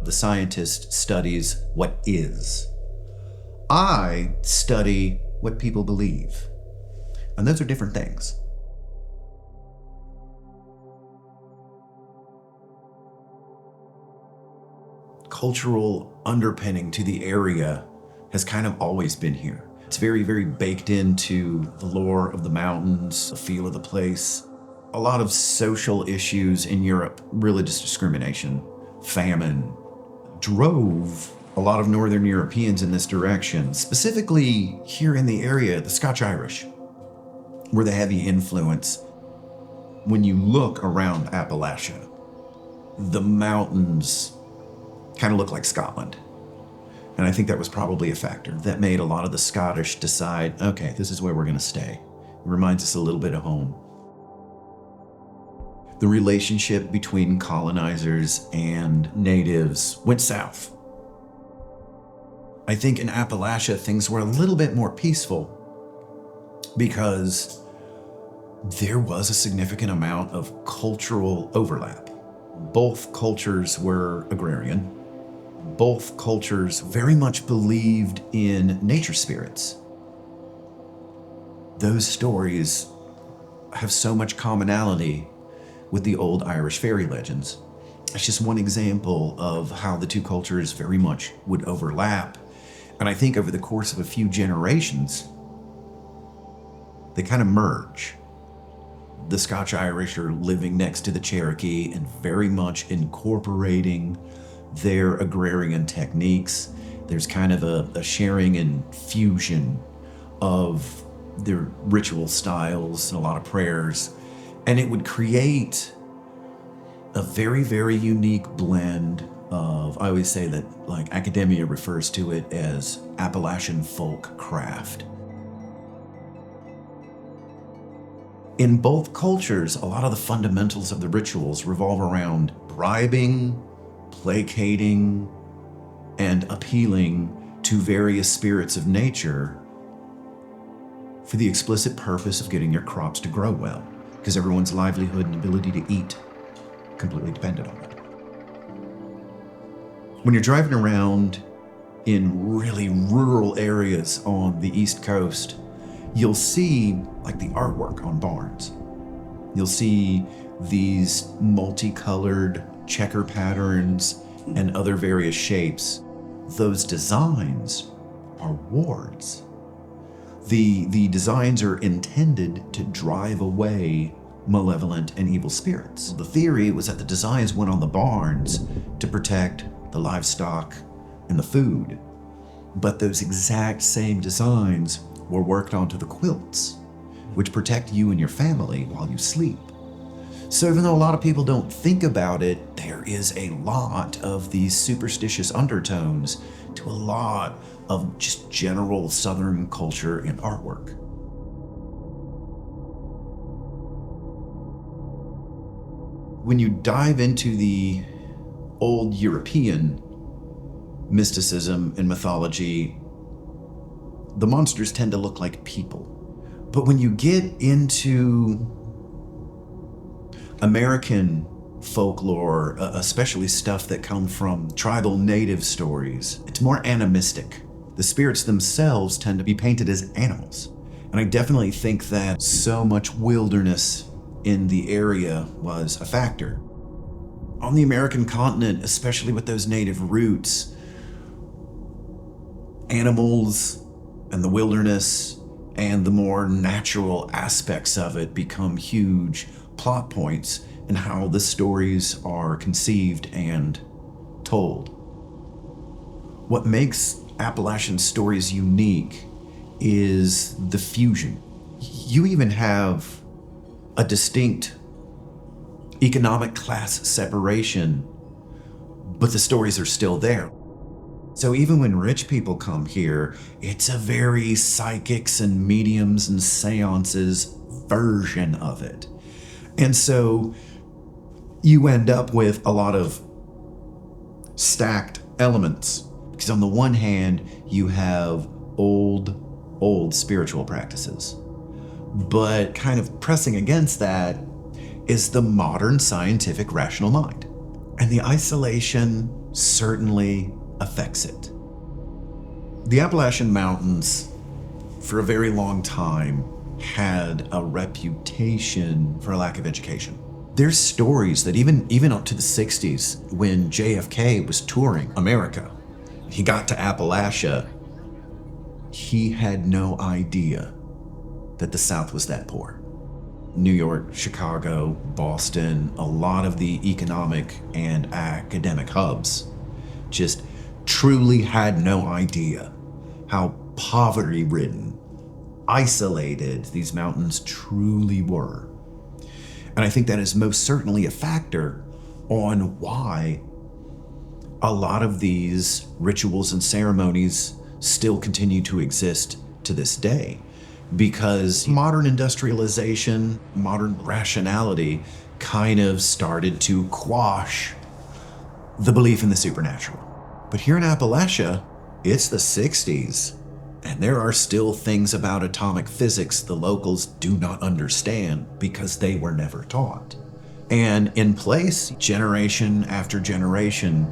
The scientist studies what is. I study what people believe. And those are different things. Cultural underpinning to the area has kind of always been here. It's very, very baked into the lore of the mountains, the feel of the place. A lot of social issues in Europe, religious discrimination, famine, drove a lot of Northern Europeans in this direction. Specifically here in the area, the Scotch-Irish were the heavy influence. When you look around Appalachia, the mountains kind of look like Scotland. And I think that was probably a factor that made a lot of the Scottish decide, okay, this is where we're going to stay. It reminds us a little bit of home. The relationship between colonizers and natives went south. I think in Appalachia, things were a little bit more peaceful because there was a significant amount of cultural overlap. Both cultures were agrarian. Both cultures very much believed in nature spirits. Those stories have so much commonality with the old Irish fairy legends. It's just one example of how the two cultures very much would overlap. And I think over the course of a few generations, they kind of merge. The Scotch-Irish are living next to the Cherokee and very much incorporating their agrarian techniques. There's kind of a sharing and fusion of their ritual styles and a lot of prayers. And it would create a very, very unique blend of, I always say that like academia refers to it as Appalachian folk craft. In both cultures, a lot of the fundamentals of the rituals revolve around bribing, placating, and appealing to various spirits of nature for the explicit purpose of getting your crops to grow well, because everyone's livelihood and ability to eat completely depended on it. When you're driving around in really rural areas on the East Coast, you'll see like the artwork on barns. You'll see these multicolored checker patterns and other various shapes. Those designs are wards. The designs are intended to drive away malevolent and evil spirits. The theory was that the designs went on the barns to protect the livestock and the food, but those exact same designs were worked onto the quilts, which protect you and your family while you sleep. So even though a lot of people don't think about it, there is a lot of these superstitious undertones to a lot of just general Southern culture and artwork. When you dive into the old European mysticism and mythology, the monsters tend to look like people. But when you get into American folklore, especially stuff that come from tribal native stories, it's more animistic. The spirits themselves tend to be painted as animals. And I definitely think that so much wilderness in the area was a factor. On the American continent, especially with those native roots, animals and the wilderness and the more natural aspects of it become huge plot points in how the stories are conceived and told. What makes Appalachian stories unique is the fusion. You even have a distinct economic class separation, but the stories are still there. So even when rich people come here, it's a very psychics and mediums and seances version of it. And so you end up with a lot of stacked elements. Because on the one hand, you have old spiritual practices. But kind of pressing against that is the modern scientific rational mind. And the isolation certainly affects it. The Appalachian Mountains, for a very long time, had a reputation for a lack of education. There's stories that even up to the 60s, when JFK was touring America, he got to Appalachia, he had no idea that the South was that poor. New York, Chicago, Boston, a lot of the economic and academic hubs just truly had no idea how poverty-ridden, isolated these mountains truly were. And I think that is most certainly a factor on why a lot of these rituals and ceremonies still continue to exist to this day. Because modern industrialization, modern rationality kind of started to quash the belief in the supernatural. But here in Appalachia, it's the 60s, and there are still things about atomic physics the locals do not understand because they were never taught. And in place, generation after generation,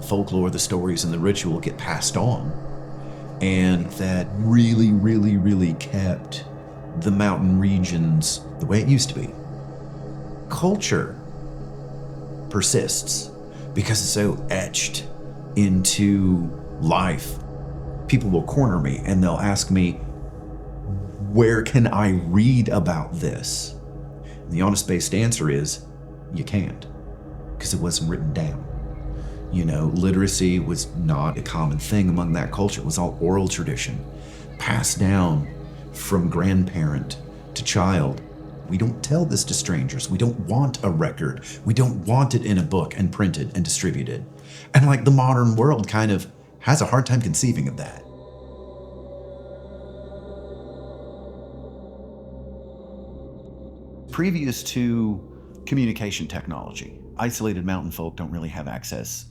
folklore, the stories, and the ritual get passed on. And that really, really, really kept the mountain regions the way it used to be. Culture persists because it's so etched into life. People will corner me and they'll ask me, where can I read about this? And the honest-based answer is, you can't, because it wasn't written down. You know, literacy was not a common thing among that culture. It was all oral tradition, passed down from grandparent to child. We don't tell this to strangers. We don't want a record. We don't want it in a book and printed and distributed. And like the modern world kind of has a hard time conceiving of that. Previous to communication technology, isolated mountain folk don't really have access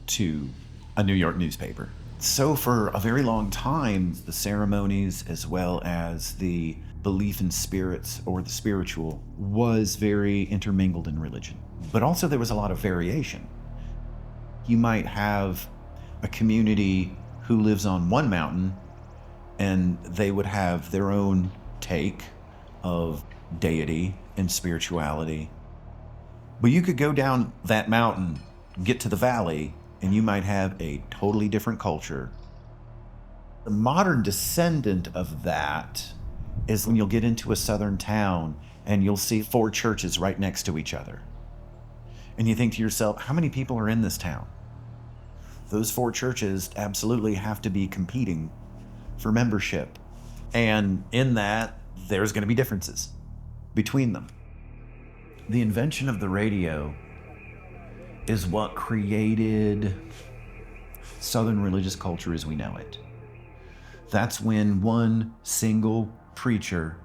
to a New York newspaper. So for a very long time, the ceremonies as well as the belief in spirits or the spiritual was very intermingled in religion. But also there was a lot of variation. You might have a community who lives on one mountain and they would have their own take of deity and spirituality. But you could go down that mountain, get to the valley, and you might have a totally different culture. The modern descendant of that is when you'll get into a southern town and you'll see 4 churches right next to each other. And you think to yourself, how many people are in this town? Those 4 churches absolutely have to be competing for membership. And in that, there's going to be differences between them. The invention of the radio is what created Southern religious culture as we know it. That's when one single preacher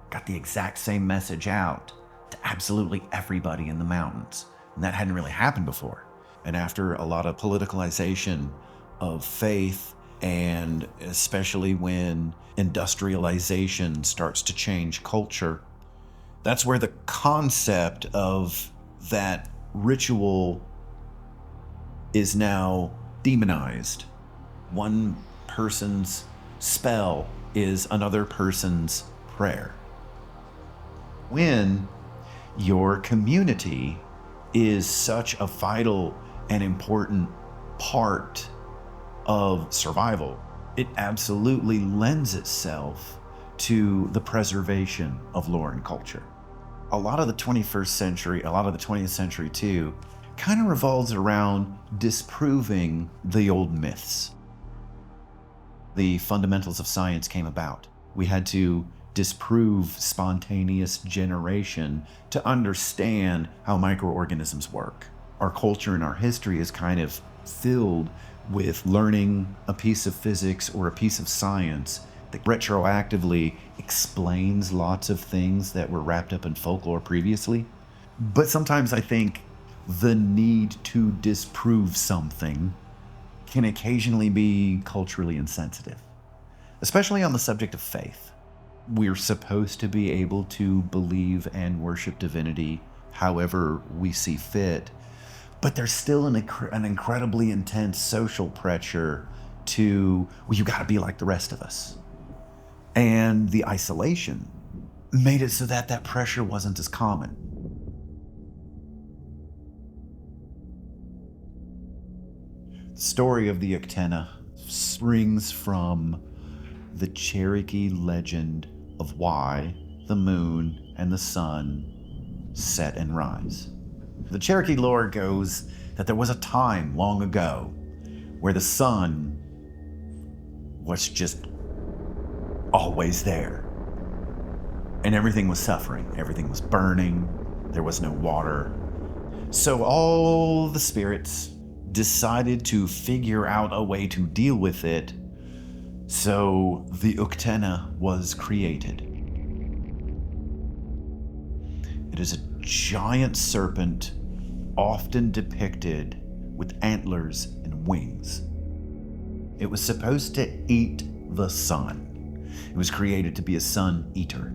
got the exact same message out to absolutely everybody in the mountains. And that hadn't really happened before. And after a lot of politicalization of faith, and especially when industrialization starts to change culture, that's where the concept of that ritual is now demonized. One person's spell is another person's prayer. When your community is such a vital and important part of survival, it absolutely lends itself to the preservation of lore and culture. A lot of the 21st century, a lot of the 20th century too, kind of revolves around disproving the old myths. The fundamentals of science came about. We had to disprove spontaneous generation to understand how microorganisms work. Our culture and our history is kind of filled with learning a piece of physics or a piece of science that retroactively explains lots of things that were wrapped up in folklore previously. But sometimes I think the need to disprove something can occasionally be culturally insensitive, especially on the subject of faith. We're supposed to be able to believe and worship divinity however we see fit, But there's still an incredibly intense social pressure to, well, you gotta be like the rest of us. And the isolation made it so that that pressure wasn't as common. The story of the Uktena springs from the Cherokee legend of why the moon and the sun set and rise. The Cherokee lore goes that there was a time long ago where the sun was just always there. And everything was suffering. Everything was burning. There was no water. So all the spirits decided to figure out a way to deal with it. So the Uktena was created. It is a giant serpent, often depicted with antlers and wings. It was supposed to eat the sun. It was created to be a sun eater.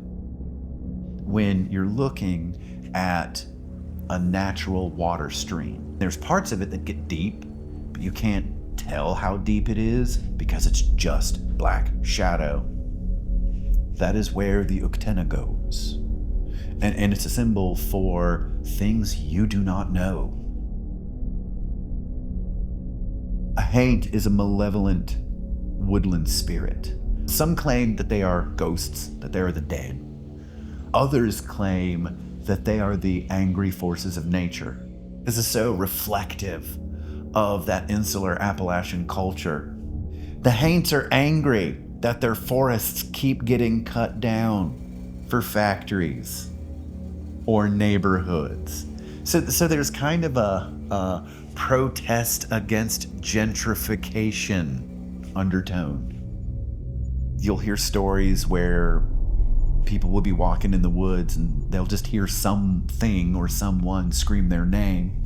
When you're looking at a natural water stream, there's parts of it that get deep, but you can't tell how deep it is because it's just black shadow. That is where the Uktena goes. And it's a symbol for things you do not know. A haint is a malevolent woodland spirit. Some claim that they are ghosts, that they are the dead. Others claim that they are the angry forces of nature. This is so reflective of that insular Appalachian culture. The haints are angry that their forests keep getting cut down for factories or neighborhoods. So there's kind of a protest against gentrification undertone. You'll hear stories where people will be walking in the woods and they'll just hear something or someone scream their name.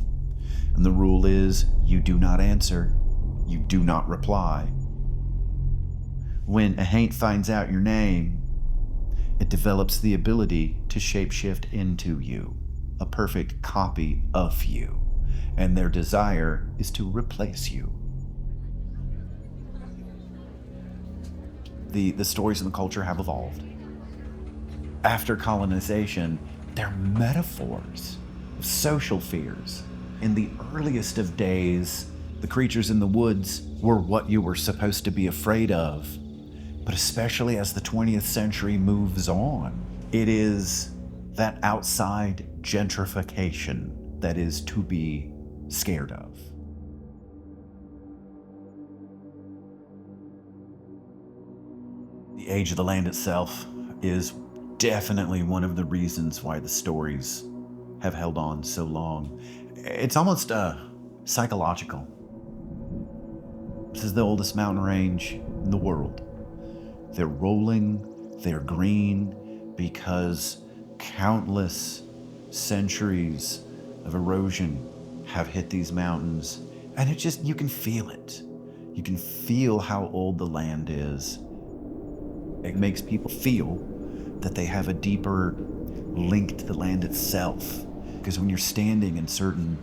And the rule is, you do not answer, you do not reply. When a haint finds out your name, it develops the ability to shapeshift into you, a perfect copy of you, and their desire is to replace you. The stories in the culture have evolved. After colonization, they're metaphors of social fears. In the earliest of days, the creatures in the woods were what you were supposed to be afraid of. But especially as the 20th century moves on, it is that outside gentrification that is to be scared of. The age of the land itself is definitely one of the reasons why the stories have held on so long. It's almost psychological. This is the oldest mountain range in the world. They're rolling, they're green, because countless centuries of erosion have hit these mountains. And you can feel it. You can feel how old the land is. It makes people feel that they have a deeper link to the land itself. Because when you're standing in certain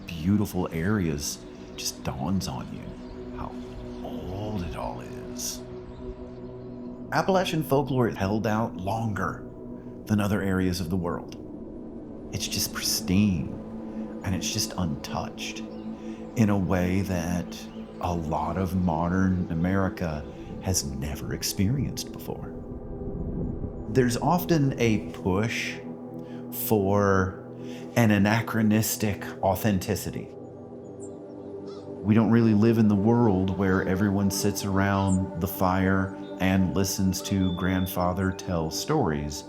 beautiful areas, it just dawns on you how old it all is. Appalachian folklore held out longer than other areas of the world. It's just pristine, and it's just untouched in a way that a lot of modern America has never experienced before. There's often a push for an anachronistic authenticity. We don't really live in the world where everyone sits around the fire and listens to grandfather tell stories.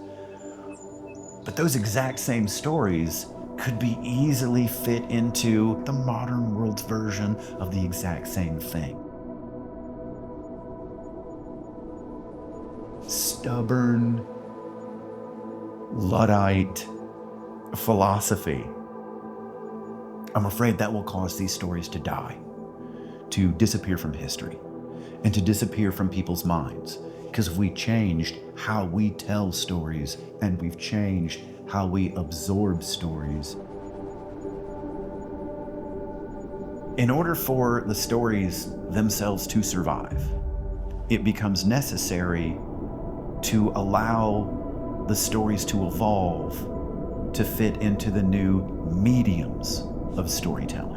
But those exact same stories could be easily fit into the modern world's version of the exact same thing. Stubborn, Luddite philosophy. I'm afraid that will cause these stories to die, to disappear from history, and to disappear from people's minds. Because we changed how we tell stories, and we've changed how we absorb stories. In order for the stories themselves to survive, it becomes necessary to allow the stories to evolve to fit into the new mediums of storytelling.